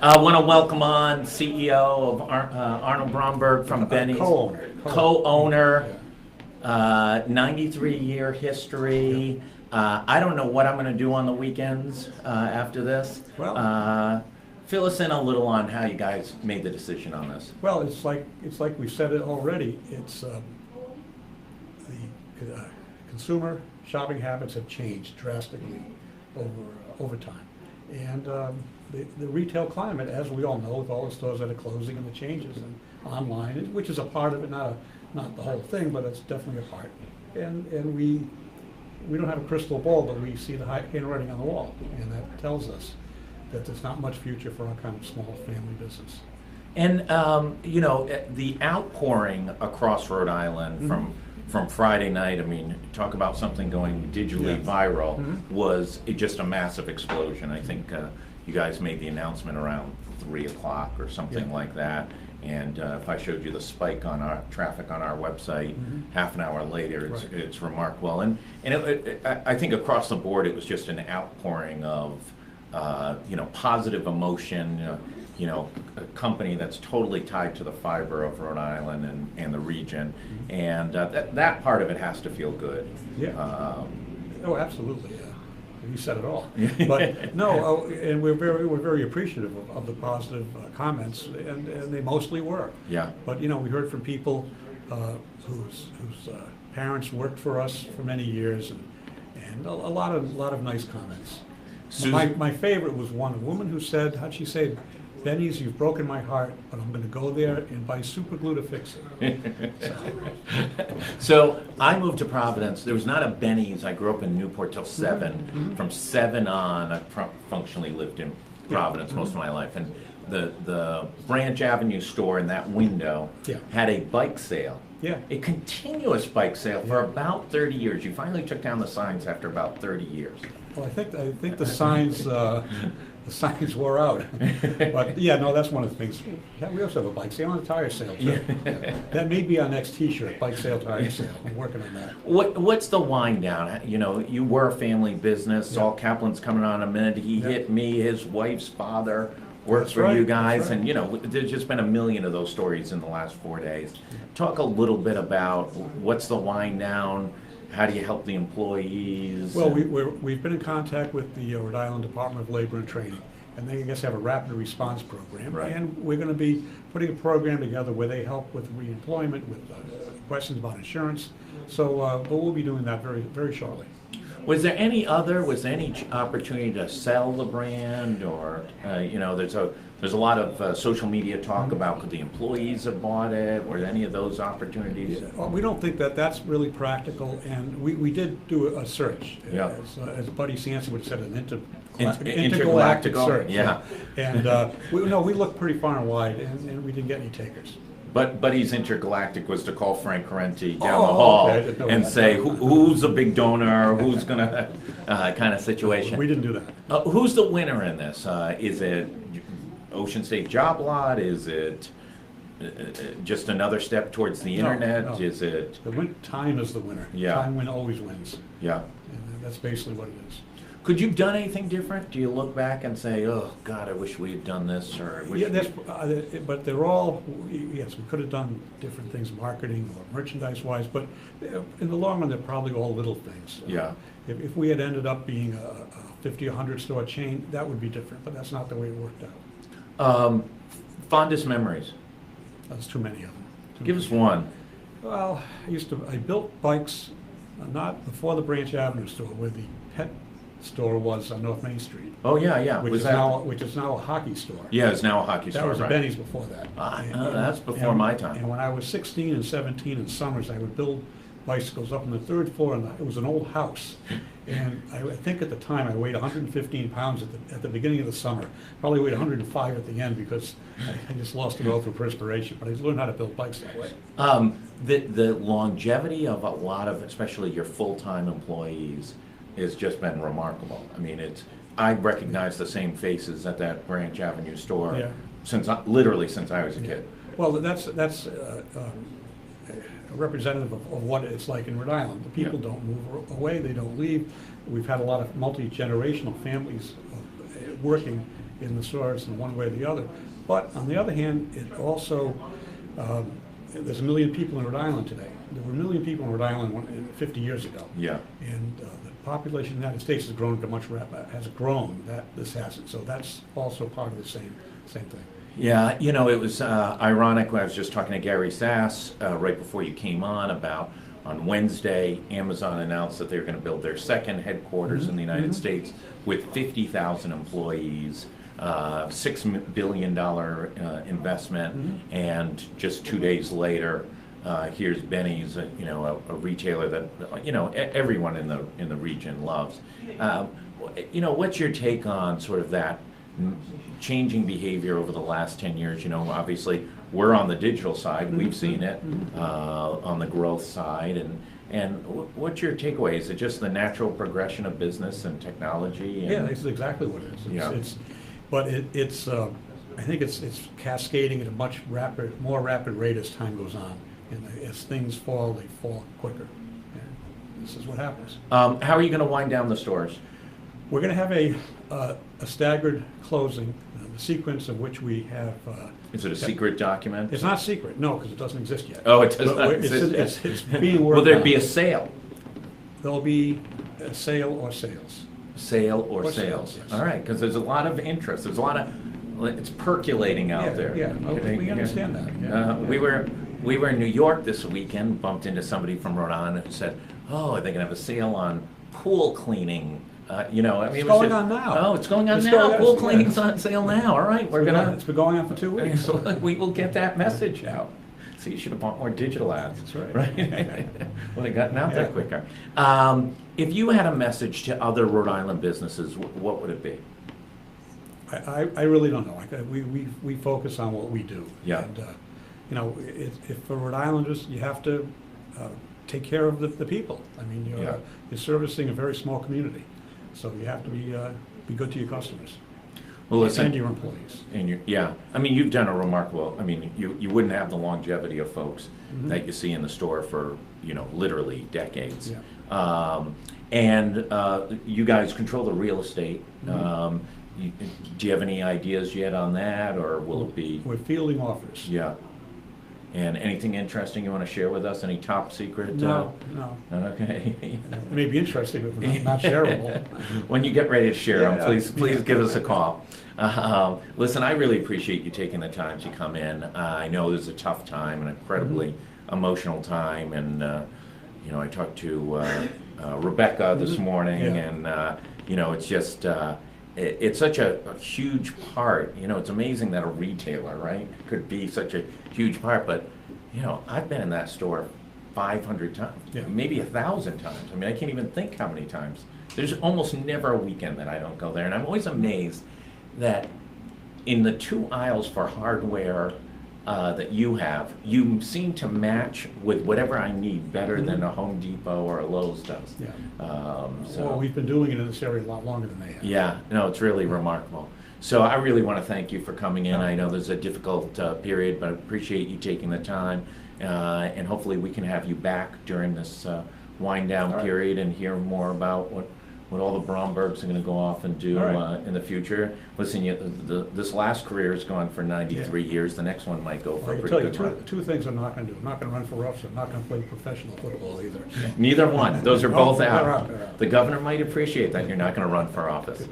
I want to welcome on CEO of Arnold Bromberg from Benny's. Co-owner. Co-owner, Yeah. 93-year history. I don't know what I'm going to do on the weekends after this. Well- Fill us in a little on how you guys made the decision on this. Well, it's like we said it already. It's the consumer shopping habits have changed drastically over time, and the retail climate, as we all know, with all the stores that are closing and the changes and online, which is a part of it, not the whole thing, but it's definitely a part. And we don't have a crystal ball, but we see the handwriting on the wall, and that tells us that there's not much future for our kind of small family business. And the outpouring across Rhode Island from Friday night, I mean, talk about something going digitally viral, was just a massive explosion. I think you guys made the announcement around 3 o'clock or something like that. And if I showed you the spike on our traffic on our website, half an hour later, it's remarkable. And I think across the board, it was just an outpouring of positive emotion. A company that's totally tied to the fiber of Rhode Island and the region, and that part of it has to feel good. Yeah. Oh, absolutely. You said it all. But no, and we're very appreciative of the positive comments, and they mostly were. Yeah. But we heard from people whose parents worked for us for many years, and a lot of nice comments. My favorite was a woman who said, how'd she say, "Benny's, you've broken my heart, but I'm going to go there and buy super glue to fix it." So I moved to Providence. There was not a Benny's. I grew up in Newport till 7. From 7 on, I functionally lived in Providence most of my life. And the Branch Avenue store in that window had a bike sale. Yeah. A continuous bike sale for about 30 years. You finally took down the signs after about 30 years. Well, I think the signs wore out. But yeah, no, that's one of the things. Yeah, we also have a bike sale and a tire sale too. Yeah. That may be our next T-shirt: bike sale, tire sale. I'm working on that. What's the wind down? You were a family business. Saul Kaplan's coming on in a minute. He hit me. His wife's father works for you guys, and there's just been a million of those stories in the last 4 days. Talk a little bit about what's the wind down. How do you help the employees? Well, we've been in contact with the Rhode Island Department of Labor and Training, and they, I guess, have a rapid response program. Right. And we're going to be putting a program together where they help with reemployment, with questions about insurance. So, but we'll be doing that very, very shortly. Was there any opportunity to sell the brand, or there's a lot of social media talk about could the employees have bought it? Were there any of those opportunities? Well, we don't think that that's really practical, and we did do a search, as Buddy Sanson would say, an intergalactic search. Yeah. And we looked pretty far and wide, and we didn't get any takers. But Buddy's intergalactic was to call Frank Carenti down the hall and say, who's the big donor, who's going to, kind of situation. We didn't do that. Who's the winner in this? Is it Ocean State Job Lot? Is it just another step towards the internet? No. Is it? Time is the winner. Yeah. Time always wins. Yeah. And that's basically what it is. Could you have done anything different? Do you look back and say, "Oh God, I wish we had done this," or? But they're all, yes, we could have done different things, marketing or merchandise-wise, but in the long run, they're probably all little things. Yeah. If we had ended up being a 50, 100 store chain, that would be different, but that's not the way it worked out. Fondest memories? That's too many of them. Give us one. Well, I built bikes, not before the Branch Avenue store, where the pet store was on North Main Street. Oh yeah. Which is now a hockey store. Yeah, it's now a hockey store. That was right. a Benny's before that. That's before my time. And when I was 16 and 17 in summers, I would build bicycles up on the 3rd floor, and it was an old house. And I think at the time I weighed 115 pounds at the beginning of the summer. Probably weighed 105 at the end because I just lost it all through perspiration. But I learned how to build bikes that way. The longevity of a lot of, especially your full-time employees, has just been remarkable. I mean, I recognize the same faces at that Branch Avenue store literally since I was a kid. Well, that's representative of what it's like in Rhode Island. The people don't move away, they don't leave. We've had a lot of multi-generational families working in the stores in one way or the other. But on the other hand, it also, there's 1 million people in Rhode Island today. There were 1 million people in Rhode Island 50 years ago. Yeah. And the population of the United States has grown to has grown, that this hasn't. So that's also part of the same thing. Yeah, you know, it was ironic when I was just talking to Gary Sass right before you came on Wednesday, Amazon announced that they're going to build their second headquarters in the United States with 50,000 employees, $6 billion investment, and just 2 days later, here's Benny's, you know, a retailer that, you know, everyone in the region loves. You know, what's your take on sort of that changing behavior over the last 10 years? You know, obviously we're on the digital side, we've seen it on the growth side, and what's your takeaway? Is it just the natural progression of business and technology? And yeah, that's exactly what it is. I think it's cascading at a much more rapid rate as time goes on, and as things fall, they fall quicker. And this is what happens. How are you going to wind down the stores? We're going to have a staggered closing, the sequence of which we have. Is it a secret document? It's not secret, no, because it doesn't exist yet. Oh, it does not exist. It's being worked Will there on. be a sale? There'll be a sale or sales. Sale or Or sales? sales, yes. All right, because there's a lot of interest. There's a lot of, it's percolating out there. Yeah, we understand that. Yeah. We were in New York this weekend, bumped into somebody from Rhode Island who said, "Oh, they're gonna have a sale on pool cleaning." You know, I mean, It's going on now. Oh, it's going on It's now. going on, Pool yeah. cleaning's on sale now. All right, we're gonna. It's been going on for 2 weeks. We will get that message out. So you should have bought more digital ads. That's right. Right? Would have gotten out there Yeah. quicker. If you had a message to other Rhode Island businesses, what would it be? I really don't know. We focus on what we do. Yeah. And, you know, if for Rhode Islanders, you have to take care of the people. I mean, Yeah. you're servicing a very small community, so you have to be good to your customers Well, listen, and your employees. and yeah, I mean, you've done a remarkable. I mean, you wouldn't have the longevity of folks that you see in the store for, you know, literally decades. Yeah. And you guys control the real estate. Do you have any ideas yet on that, or will it be? We're fielding offers. Yeah. And anything interesting you want to share with us? Any top secret? No. Okay. It may be interesting, but not shareable. When you get ready to share them, Yeah. please give us a call. Listen, I really appreciate you taking the time to come in. I know this is a tough time, an incredibly emotional time, and you know, I talked to Rebecca this morning, Yeah. and you know, it's just it's such a huge part. You know, it's amazing that a retailer, right, could be such a huge part. But you know, I've been in that store 500 times, Yeah. maybe 1,000 times. I mean, I can't even think how many times. There's almost never a weekend that I don't go there, and I'm always amazed that in the 2 aisles for hardware that you have, you seem to match with whatever I need better than a Home Depot or a Lowe's does. Yeah. So Well, we've been doing it in this area a lot longer than they have. yeah, no, it's really remarkable. So I really want to thank you for coming in. I know there's a difficult period, but I appreciate you taking the time, and hopefully we can have you back during this wind down All right. period and hear more about what all the Brombergs are going to go off and do All right. in the future. Listen, this last career has gone for 93 years. The next one might go for I a can pretty tell you good run. two things I'm not going to do. I'm not going to run for office. I'm not going to play professional football either. Neither one. Those are Oh, both they're out. out, they're out. The governor might appreciate that you're not going to run for office.